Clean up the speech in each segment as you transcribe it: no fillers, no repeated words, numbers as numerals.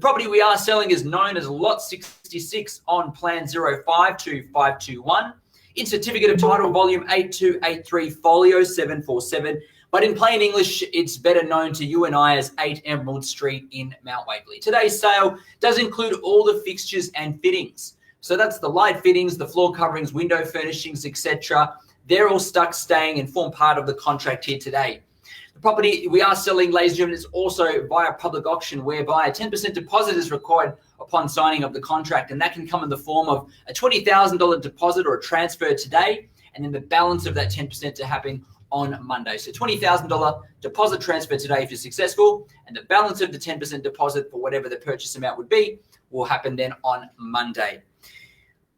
property we are selling is known as Lot 66 on Plan 052521. In Certificate of Title, Volume 8283, Folio 747. But in plain English, it's better known to you and I as 8 Emerald Street in Mount Waverley. Today's sale does include all the fixtures and fittings. So that's the light fittings, the floor coverings, window furnishings, etc. They're all stuck, staying, and form part of the contract here today. The property we are selling, ladies and gentlemen, is also via public auction, whereby a 10% deposit is required upon signing of the contract, and that can come in the form of a $20,000 deposit or a transfer today, and then the balance of that 10% to happen on Monday. So $20,000 deposit transfer today if you're successful, and the balance of the 10% deposit for whatever the purchase amount would be will happen then on Monday.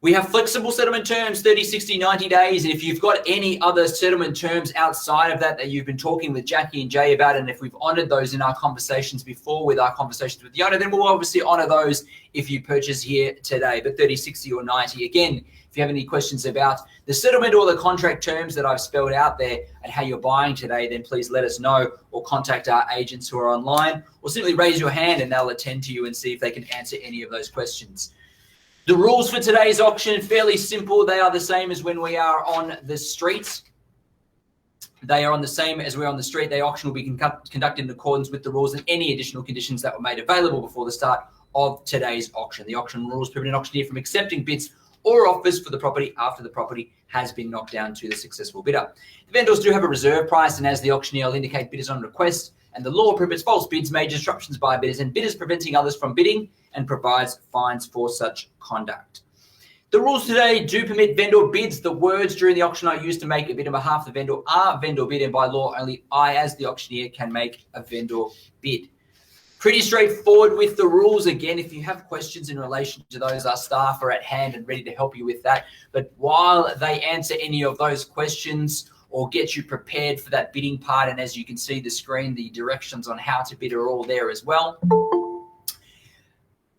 We have flexible settlement terms, 30, 60, 90 days. And if you've got any other settlement terms outside of that you've been talking with Jackie and Jay about, and if we've honored those in our conversations before with our conversations with the owner, then we'll obviously honor those if you purchase here today, but 30, 60 or 90. Again, if you have any questions about the settlement or the contract terms that I've spelled out there and how you're buying today, then please let us know or contact our agents who are online, or simply raise your hand and they'll attend to you and see if they can answer any of those questions. The rules for today's auction, fairly simple. They are the same as when we are on the streets. They are on the same as we're on the street. The auction will be conducted in accordance with the rules and any additional conditions that were made available before the start of today's auction. The auction rules prevent an auctioneer from accepting bids or offers for the property after the property has been knocked down to the successful bidder. The vendors do have a reserve price, and as the auctioneer will indicate bidders on request, and the law prohibits false bids, major disruptions by bidders, and bidders preventing others from bidding, and provides fines for such conduct. The rules today do permit vendor bids. The words during the auction I used to make a bid on behalf of the vendor are vendor bid, and by law only I, as the auctioneer, can make a vendor bid. Pretty straightforward with the rules. Again, if you have questions in relation to those, our staff are at hand and ready to help you with that. But while they answer any of those questions or get you prepared for that bidding part, and as you can see the screen, the directions on how to bid are all there as well,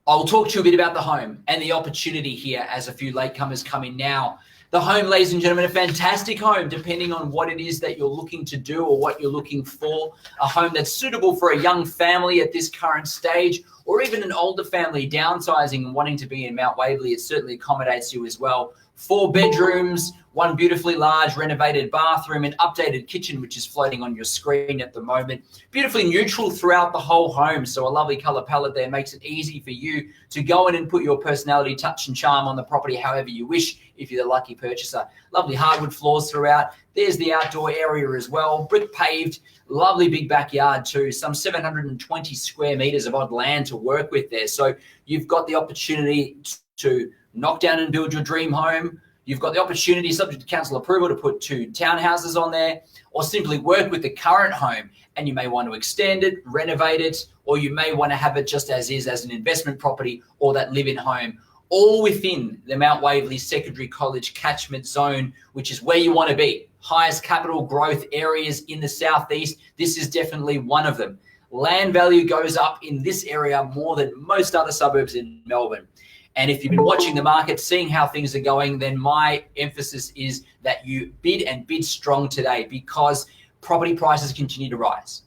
I'll talk to you a bit about the home and the opportunity here as a few latecomers come in now. The home, ladies and gentlemen, a fantastic home, depending on what it is that you're looking to do or what you're looking for. A home that's suitable for a young family at this current stage, or even an older family downsizing and wanting to be in Mount Waverley. It certainly accommodates you as well. 4 bedrooms, 1 beautifully large renovated bathroom, and updated kitchen, which is floating on your screen at the moment. Beautifully neutral throughout the whole home, so a lovely color palette there makes it easy for you to go in and put your personality, touch and charm on the property however you wish if you're the lucky purchaser. Lovely hardwood floors throughout. There's the outdoor area as well, brick paved, lovely big backyard too, some 720 square meters of odd land to work with there. So you've got the opportunity to knock down and build your dream home. You've got the opportunity, subject to council approval, to put 2 townhouses on there, or simply work with the current home, and you may want to extend it, renovate it, or you may want to have it just as is, as an investment property or that live-in home, all within the Mount Waverley Secondary College catchment zone, which is where you want to be. Highest capital growth areas in the southeast. This is definitely one of them. Land value goes up in this area more than most other suburbs in Melbourne. And if you've been watching the market, seeing how things are going, then my emphasis is that you bid and bid strong today, because property prices continue to rise.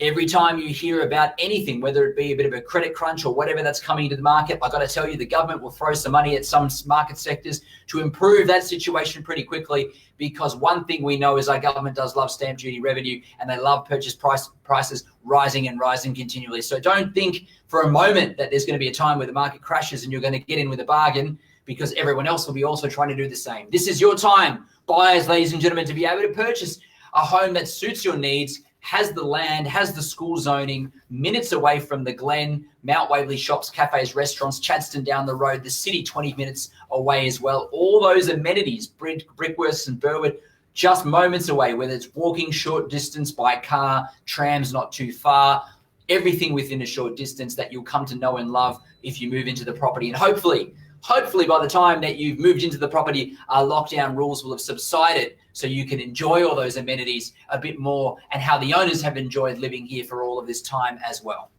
Every time you hear about anything, whether it be a bit of a credit crunch or whatever that's coming into the market, I got to tell you, the government will throw some money at some market sectors to improve that situation pretty quickly, because one thing we know is our government does love stamp duty revenue, and they love purchase prices rising and rising continually. So don't think for a moment that there's going to be a time where the market crashes and you're going to get in with a bargain, because everyone else will be also trying to do the same. This is your time, buyers, ladies and gentlemen, to be able to purchase a home that suits your needs, has the land, has the school zoning, minutes away from the Glen, Mount Waverley shops, cafes, restaurants, Chadstone down the road, the city 20 minutes away as well. All those amenities, Brickworths and Burwood, just moments away, whether it's walking short distance by car, trams not too far, everything within a short distance that you'll come to know and love if you move into the property. And hopefully by the time that you've moved into the property, our lockdown rules will have subsided, so you can enjoy all those amenities a bit more, and how the owners have enjoyed living here for all of this time as well.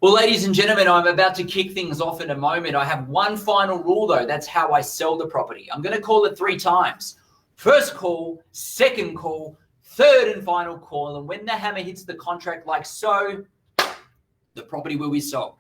Well, ladies and gentlemen, I'm about to kick things off in a moment. I have one final rule though. That's how I sell the property. I'm going to call it 3 times. First call, second call, third and final call. And when the hammer hits the contract like so, the property will be sold.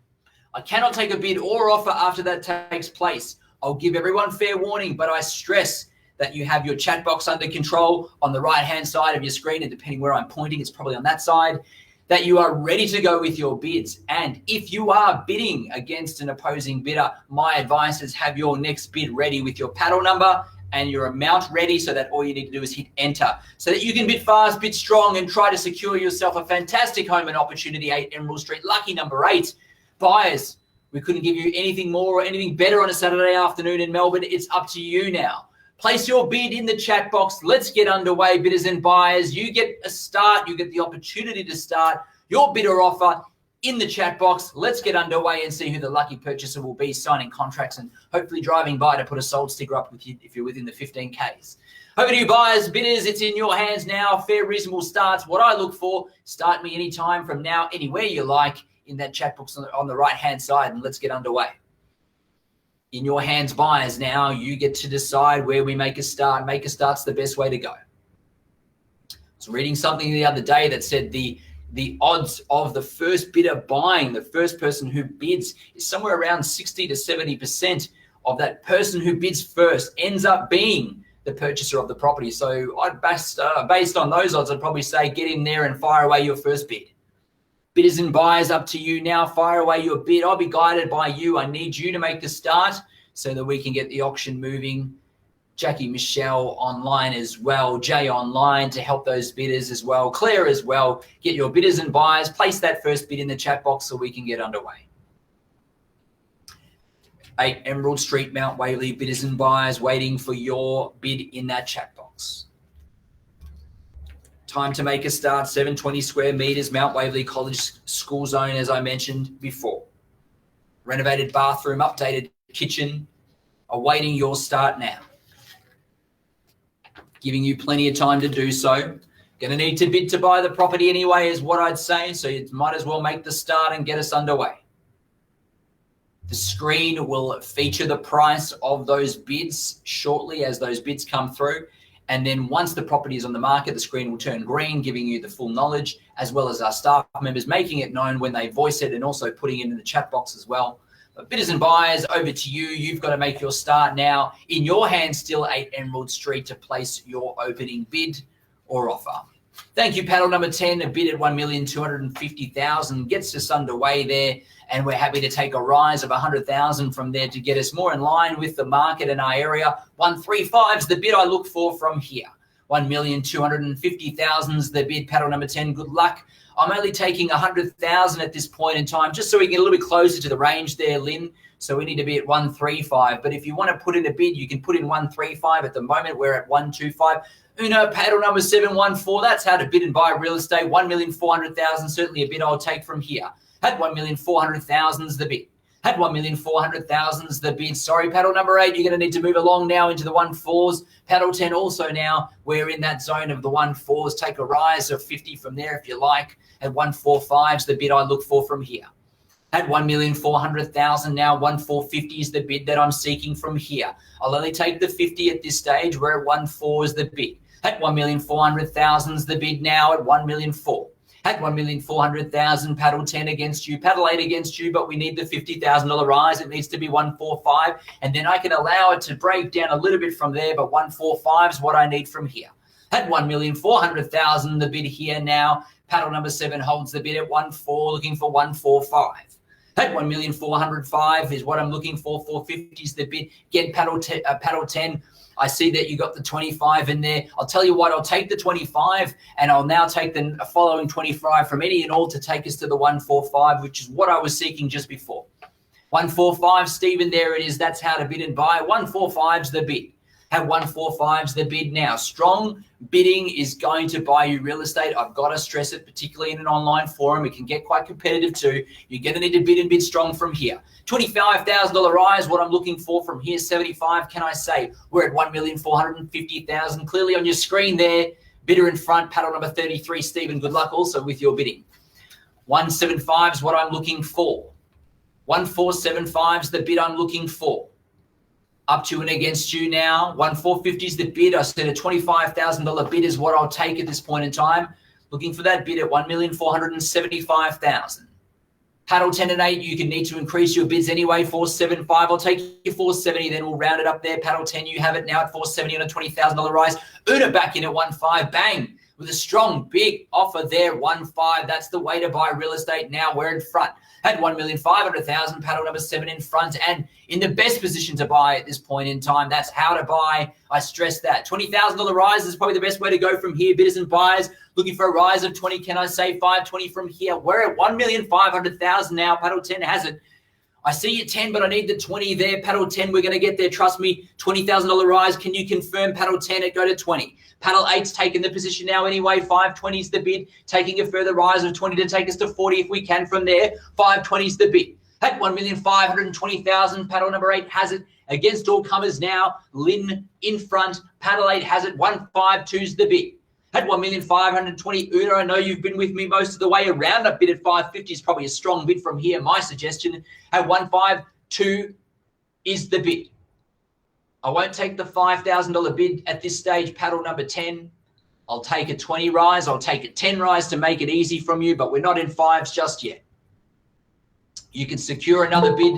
I cannot take a bid or offer after that takes place. I'll give everyone fair warning, but I stress that you have your chat box under control on the right-hand side of your screen, and depending where I'm pointing, it's probably on that side, that you are ready to go with your bids. And if you are bidding against an opposing bidder, my advice is have your next bid ready with your paddle number and your amount ready, so that all you need to do is hit enter, so that you can bid fast, bid strong, and try to secure yourself a fantastic home and opportunity. 8 Emerald Street, lucky number 8. Buyers, we couldn't give you anything more or anything better on a Saturday afternoon in Melbourne. It's up to you now. Place your bid in the chat box. Let's get underway, bidders and buyers. You get a start. You get the opportunity to start your bid or offer in the chat box. Let's get underway and see who the lucky purchaser will be, signing contracts and hopefully driving by to put a sold sticker up with you if you're within the 15Ks. Over to you, buyers, bidders. It's in your hands now. Fair, reasonable starts. What I look for, start me anytime from now, anywhere you like, in that chat box on the right-hand side, and let's get underway. In your hands, buyers, now. You get to decide where we make a start. Make a start's the best way to go. I was reading something the other day that said the odds of the first bidder buying, the first person who bids, is somewhere around 60 to 70% of that person who bids first ends up being the purchaser of the property. So based on those odds, I'd probably say get in there and fire away your first bid. Bidders and buyers, up to you now. Fire away your bid. I'll be guided by you. I need you to make the start so that we can get the auction moving. Jackie, Michelle online as well. Jay online to help those bidders as well. Claire as well. Get your bidders and buyers. Place that first bid in the chat box so we can get underway. 8 Emerald Street, Mount Waverley, bidders and buyers waiting for your bid in that chat box. Time to make a start, 720 square meters, Mount Waverley College School Zone, as I mentioned before. Renovated bathroom, updated kitchen, awaiting your start now. Giving you plenty of time to do so. Going to need to bid to buy the property anyway is what I'd say, so you might as well make the start and get us underway. The screen will feature the price of those bids shortly as those bids come through. And then once the property is on the market, the screen will turn green, giving you the full knowledge, as well as our staff members making it known when they voice it and also putting it in the chat box as well. But bidders and buyers, over to you. You've got to make your start now. In your hands, still 8 Emerald Street to place your opening bid or offer. Thank you, paddle number 10, a bid at 1,250,000 gets us underway there. And we're happy to take a rise of 100,000 from there to get us more in line with the market in our area. 135 is the bid I look for from here. 1,250,000 is the bid, paddle number 10. Good luck. I'm only taking 100,000 at this point in time, just so we can get a little bit closer to the range there, Lynn. So we need to be at 135. But if you want to put in a bid, you can put in 135. At the moment, we're at 125. Uno, paddle number 714. That's how to bid and buy real estate. 1,400,000, certainly a bid I'll take from here. At 1,400,000 is the bid. At 1,400,000 is the bid. Sorry, paddle number 8, you're going to need to move along now into the 1.4s. Paddle 10 also now, we're in that zone of the 1.4s. Take a rise of 50 from there if you like. At 1.45 is the bid I look for from here. At 1,400,000 now, 1,450 is the bid that I'm seeking from here. I'll only take the 50 at this stage. We're at 1.4 is the bid. At 1,400,000 is the bid now at 1,400,000. At 1,400,000, paddle 10 against you, paddle 8 against you, but we need the $50,000 rise. It needs to be 145, and then I can allow it to break down a little bit from there, but 145 is what I need from here. At 1,400,000, the bid here now, paddle number 7 holds the bid at 1.4, looking for 145. At 1,405 is what I'm looking for. 450 is the bid. Get paddle 10. I see that you got the 25 in there. I'll tell you what, I'll take the 25 and I'll now take the following 25 from any and all to take us to the 145, which is what I was seeking just before. 145, Stephen, there it is. That's how to bid and buy. 145's the bid. At 145's the bid now. Strong bidding is going to buy you real estate. I've got to stress it, particularly in an online forum. It can get quite competitive too. You're going to need to bid and bid strong from here. $25,000 rise, what I'm looking for from here. 75, can I say? We're at 1,450,000. Clearly on your screen there. Bidder in front, paddle number 33. Stephen, good luck also with your bidding. 175 is what I'm looking for. 1475 is the bid I'm looking for. Up to and against you now. 1,450 is the bid. I said a $25,000 bid is what I'll take at this point in time. Looking for that bid at 1,475,000. Paddle 10 and 8, you can need to increase your bids anyway. 475, I'll take your 470, then we'll round it up there. Paddle 10, you have it now at 470 on a $20,000 rise. Una back in at 1.5, bang, with a strong, big offer there, 1.5. That's the way to buy real estate now. We're in front. Had 1,500,000, paddle number 7 in front and in the best position to buy at this point in time. That's how to buy. I stress that. $20,000 rise is probably the best way to go from here. Bidders and buyers looking for a rise of 20. Can I say 520 from here? We're at 1,500,000 now. Paddle 10 has it. I see you 10, but I need the 20 there. Paddle 10, we're going to get there. Trust me, $20,000 rise. Can you confirm paddle 10 it go to 20? Paddle 8's taking the position now anyway. 520's the bid, taking a further rise of 20 to take us to 40 if we can from there. 520's the bid. At 1,520,000, paddle number 8 has it. Against all comers now, Lynn in front. Paddle 8 has it. 152's the bid. At 1,520,000, Una, I know you've been with me most of the way around. A bid at 550 is probably a strong bid from here. My suggestion at 152 is the bid. I won't take the $5,000 bid at this stage, paddle number 10. I'll take a 20 rise. I'll take a 10 rise to make it easy from you, but we're not in fives just yet. You can secure another bid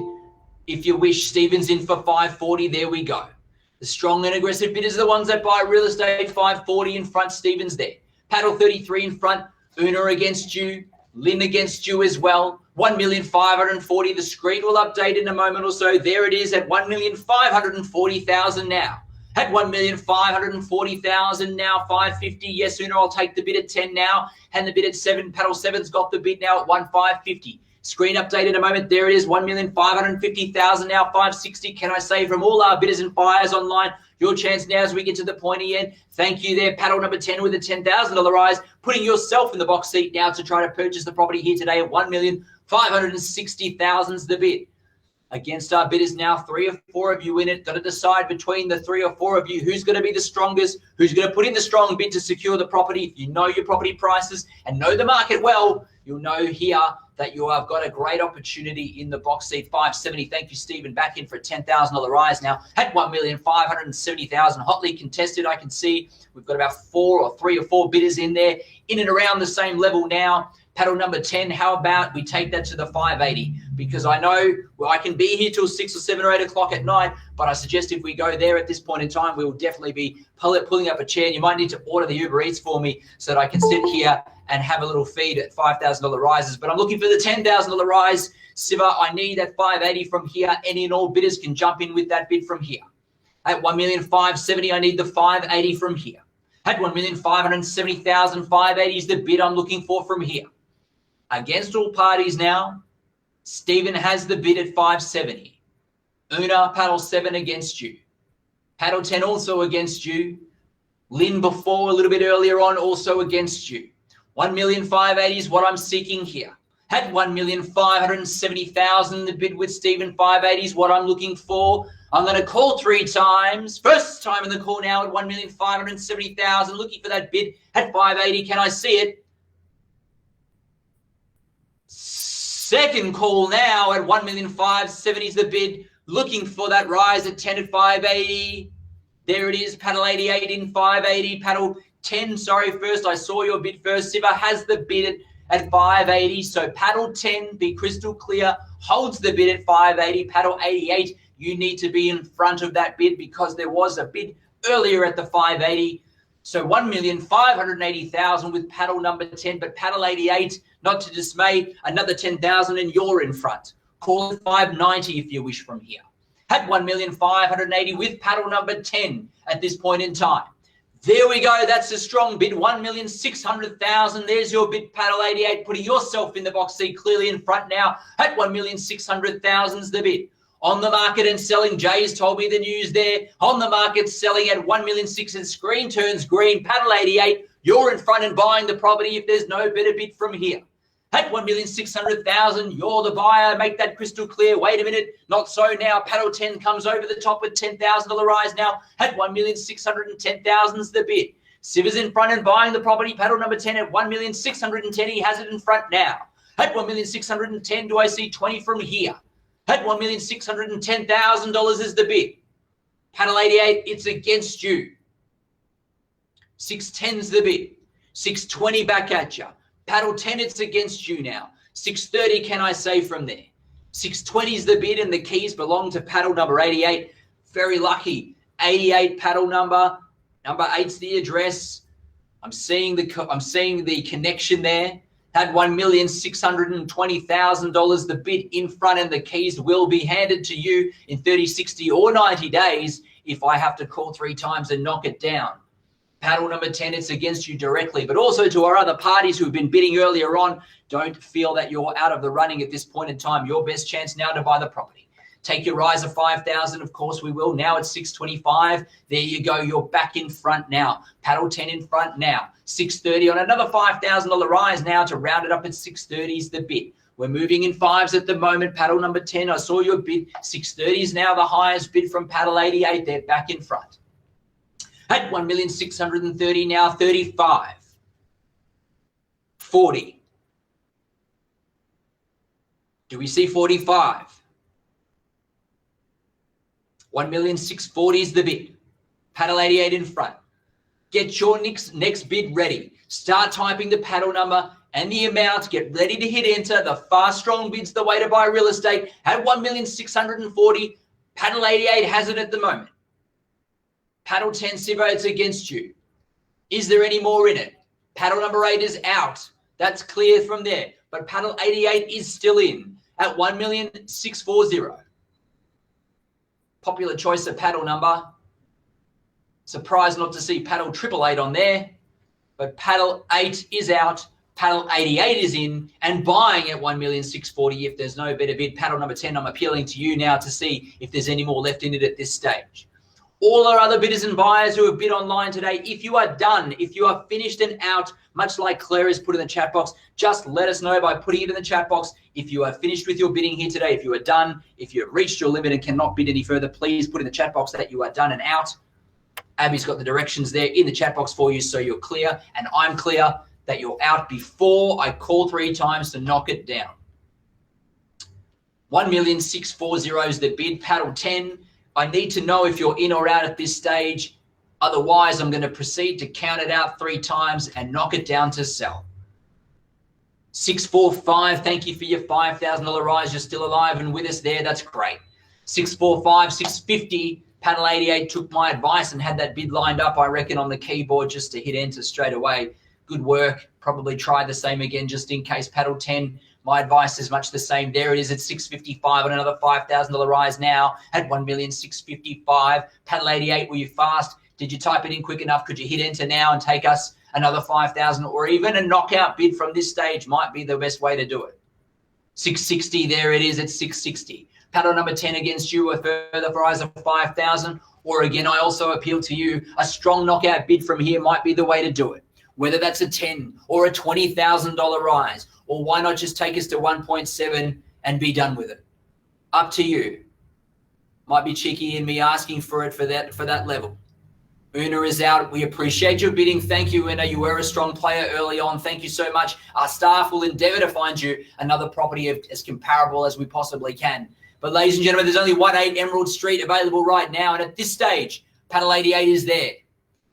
if you wish. Stephen's in for 540. There we go. The strong and aggressive bidders are the ones that buy real estate. 540 in front, Stevens there. Paddle 33 in front, Una against you, Lynn against you as well. 1,540,000. The screen will update in a moment or so. There it is at 1,540,000 now. At 1,540,000 now, 550. Yes, Una, I'll take the bid at 10 now. And the bid at 7. Paddle 7's got the bid now at 1,550. Screen update in a moment. There it is, 1,550,000 now, 560. Can I say from all our bidders and buyers online, your chance now as we get to the pointy end. Thank you there, paddle number 10 with a $10,000 rise, putting yourself in the box seat now to try to purchase the property here today at 1,560,000's the bid. Against our bidders now, 3 or 4 of you in it. Got to decide between the 3 or 4 of you who's going to be the strongest, who's going to put in the strong bid to secure the property. If you know your property prices and know the market well, you'll know here that you have got a great opportunity in the box seat. 570. Thank you, Stephen. Back in for a $10,000 rise now at 1,570,000. Hotly contested. I can see we've got about 3 or 4 bidders in there, in and around the same level now. Paddle number 10, how about we take that to the 580? Because I know I can be here till 6 or 7 or 8 o'clock at night, but I suggest if we go there at this point in time, we will definitely be pulling up a chair. And you might need to order the Uber Eats for me so that I can sit here and have a little feed at $5,000 rises. But I'm looking for the $10,000 rise. Siva, I need that 580 from here. Any and all bidders can jump in with that bid from here. At 1,570,000, I need the 580 from here. At 1,570,000, 580 is the bid I'm looking for from here. Against all parties now, Stephen has the bid at 570. Una, paddle 7 against you. Paddle 10 also against you. Lynn before a little bit earlier on also against you. 1,580,000 is what I'm seeking here. At 1,570,000, the bid with Stephen 580 is what I'm looking for. I'm going to call 3 times. First time in the call now at 1,570,000, looking for that bid at 580. Can I see it? Second call now at 1,570,000 is the bid, looking for that rise at 10 at 580. There it is, paddle 88 in 580, paddle 10, first I saw your bid first. Siva has the bid at 580, so paddle 10, be crystal clear, holds the bid at 580. Paddle 88, you need to be in front of that bid because there was a bid earlier at the 580. So 1,580,000 with paddle number 10, but paddle 88, not to dismay, another 10,000 and you're in front. Call it 590 if you wish from here. At 1,580,000 with paddle number 10 at this point in time. There we go. That's a strong bid. 1,600,000. There's your bid, paddle 88, putting yourself in the box seat clearly in front now. At 1,600,000's the bid. On the market and selling. Jay's told me the news there. On the market selling at 1,600,000 and screen turns green. Paddle 88. You're in front and buying the property if there's no better bid from here. At 1,600,000, you're the buyer. Make that crystal clear. Wait a minute. Not so now. Paddle 10 comes over the top with $10,000 rise now. At 1,610,000's the bid. Siva's in front and buying the property. Paddle number 10 at 1,610,000. He has it in front now. At 1,610,000, do I see 20 from here? At $1,610,000 is the bid. Paddle 88, it's against you. 610's the bid. 620 back at you. Paddle 10, it's against you now. 630, can I say from there? 620 is the bid, and the keys belong to paddle number 88. Very lucky. 88 paddle number. Number 8's the address. I'm seeing the connection there. Had $1,620,000. The bid in front, and the keys will be handed to you in 30, 60, or 90 days if I have to call 3 times and knock it down. Paddle number 10, it's against you directly, but also to our other parties who have been bidding earlier on. Don't feel that you're out of the running at this point in time. Your best chance now to buy the property. Take your rise of 5,000. Of course we will. Now it's 625. There you go. You're back in front now. Paddle 10 in front now. 630 on another $5,000 rise now to round it up at 630 is the bid. We're moving in fives at the moment. Paddle number 10, I saw your bid. 630 is now the highest bid from paddle 88. They're back in front. At 1,630 now, 35, 40. Do we see 45? 1,640 is the bid. Paddle 88 in front. Get your next bid ready. Start typing the paddle number and the amount. Get ready to hit enter. The fast, strong bid's the way to buy real estate. At 1,640, paddle 88 has it at the moment. Paddle 10, Sivo, it's against you. Is there any more in it? Paddle number 8 is out. That's clear from there. But paddle 88 is still in at 1,640. Popular choice of paddle number. Surprised not to see paddle 888 on there. But paddle 8 is out. Paddle 88 is in and buying at 1,640 if there's no better bid. Paddle number 10, I'm appealing to you now to see if there's any more left in it at this stage. All our other bidders and buyers who have bid online today, if you are done, if you are finished and out, much like Claire has put in the chat box, just let us know by putting it in the chat box. If you are finished with your bidding here today, if you are done, if you have reached your limit and cannot bid any further, please put in the chat box that you are done and out. Abby's got the directions there in the chat box for you so you're clear, and I'm clear that you're out before I call 3 times to knock it down. 1,640 is the bid, paddle 10. I need to know if you're in or out at this stage. Otherwise, I'm going to proceed to count it out 3 times and knock it down to sell. 645, thank you for your $5,000 rise. You're still alive and with us there. That's great. 645, 650. Paddle 88 took my advice and had that bid lined up, I reckon, on the keyboard just to hit enter straight away. Good work. Probably try the same again just in case. Paddle 10. My advice is much the same. There it is at 655 on another $5,000 rise now at 1,655. Paddle 88, were you fast? Did you type it in quick enough? Could you hit enter now and take us another 5,000, or even a knockout bid from this stage might be the best way to do it. 660, there it is at 660. Paddle number 10 against you, a further rise of 5,000. Or again, I also appeal to you, a strong knockout bid from here might be the way to do it. Whether that's a 10 or a $20,000 rise. Or why not just take us to 1.7 and be done with it? Up to you. Might be cheeky in me asking for it for that level. Una is out. We appreciate your bidding. Thank you, Una. You were a strong player early on. Thank you so much. Our staff will endeavour to find you another property as comparable as we possibly can. But ladies and gentlemen, there's only 18 Emerald Street available right now. And at this stage, paddle 88 is there.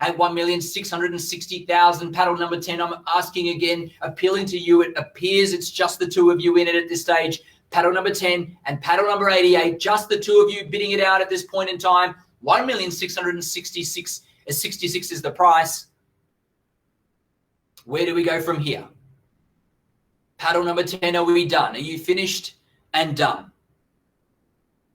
At 1,660,000, paddle number 10, I'm asking again, appealing to you. It appears it's just the 2 of you in it at this stage. Paddle number 10 and paddle number 88, just the 2 of you bidding it out at this point in time. 1,666,000, 66 is the price. Where do we go from here? Paddle number 10, are we done? Are you finished and done?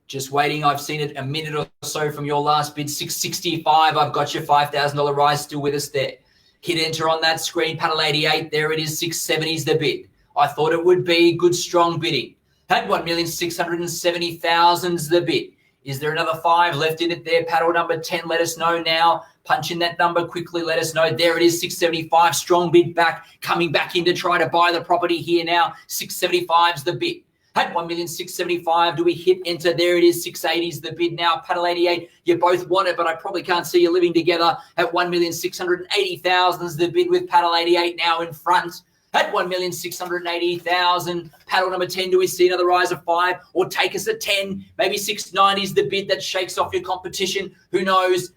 Just waiting. I've seen it a minute or so from your last bid. 665. I've got your $5,000 rise still with us there. Hit enter on that screen. Paddle 88. There it is. 670 is the bid. I thought it would be good, strong bidding. At 1,670,000 is the bid. Is there another 5 left in it there? Paddle number 10. Let us know now. Punch in that number quickly. Let us know. There it is. 675. Strong bid back. Coming back in to try to buy the property here now. 675 is the bid. At 1,675,000, do we hit enter? There it is, 680 is the bid now. Paddle 88, you both want it, but I probably can't see you living together. At 1,680,000 is the bid with paddle 88 now in front. At 1,680,000, paddle number 10, do we see another rise of 5? Or take us at 10, maybe 690 is the bid that shakes off your competition. Who knows?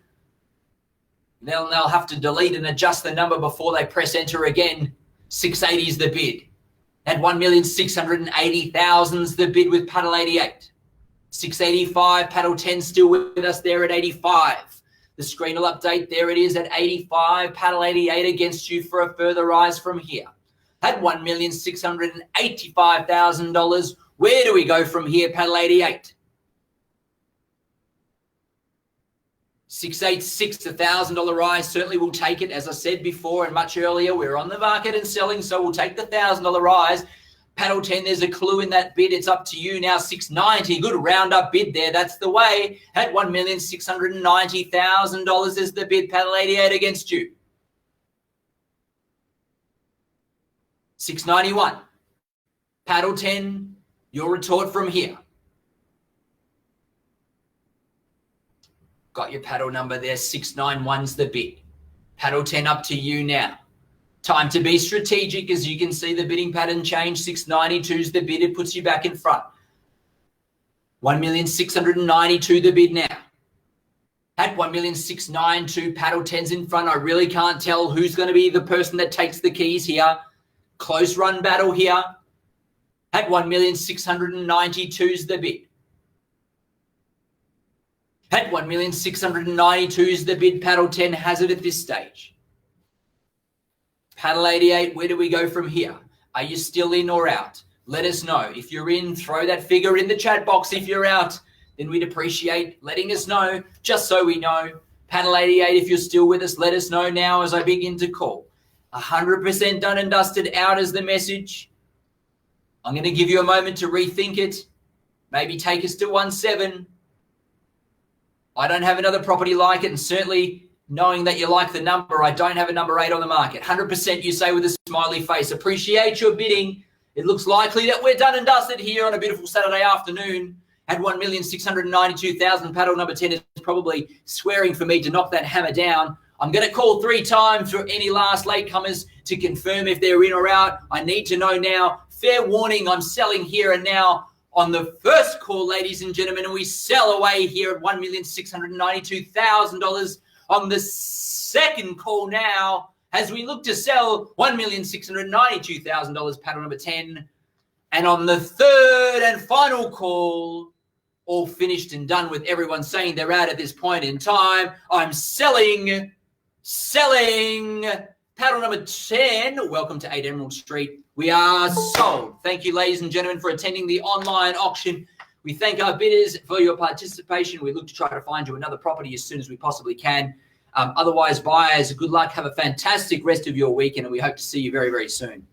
They'll have to delete and adjust the number before they press enter again. 680 is the bid. At 1,680,000's the bid with paddle 88. 685, paddle 10 still with us there at 85. The screen will update. There it is at 85. Paddle 88 against you for a further rise from here. At $1,685,000, where do we go from here, paddle 88? 686, $1,000 rise. Certainly we'll take it. As I said before and much earlier, we're on the market and selling, so we'll take the $1,000 rise. Paddle 10, there's a clue in that bid. It's up to you now. 690, good round up bid there. That's the way. At $1,690,000 is the bid. Paddle 88 against you. 691. Paddle 10, your retort from here. Got your paddle number there. 691's the bid. Paddle 10 up to you now. Time to be strategic. As you can see, the bidding pattern change. 692's the bid. It puts you back in front. 1,692 the bid now. At 1,692, paddle 10's in front. I really can't tell who's going to be the person that takes the keys here. Close run battle here. At 1,692's the bid. At 1,692's the bid. Paddle 10 has it at this stage. Paddle 88, where do we go from here? Are you still in or out? Let us know. If you're in, throw that figure in the chat box. If you're out, then we'd appreciate letting us know, just so we know. Paddle 88, if you're still with us, let us know now as I begin to call. 100% done and dusted, out is the message. I'm going to give you a moment to rethink it. Maybe take us to 1.7. I don't have another property like it, and certainly knowing that you like the number, I don't have a number 8 on the market. 100% you say with a smiley face. Appreciate your bidding. It looks likely that we're done and dusted here on a beautiful Saturday afternoon. At 1,692,000, paddle number 10 is probably swearing for me to knock that hammer down. I'm going to call 3 times for any last latecomers to confirm if they're in or out. I need to know now. Fair warning, I'm selling here and now. On the first call, ladies and gentlemen, and we sell away here at $1,692,000. On the second call now, as we look to sell $1,692,000, paddle number 10. And on the third and final call, all finished and done with everyone saying they're out at this point in time, I'm selling paddle number 10. Welcome to 8 Emerald Street. We are sold. Thank you, ladies and gentlemen, for attending the online auction. We thank our bidders for your participation. We look to try to find you another property as soon as we possibly can. Otherwise, buyers, good luck. Have a fantastic rest of your weekend, and we hope to see you very, very soon.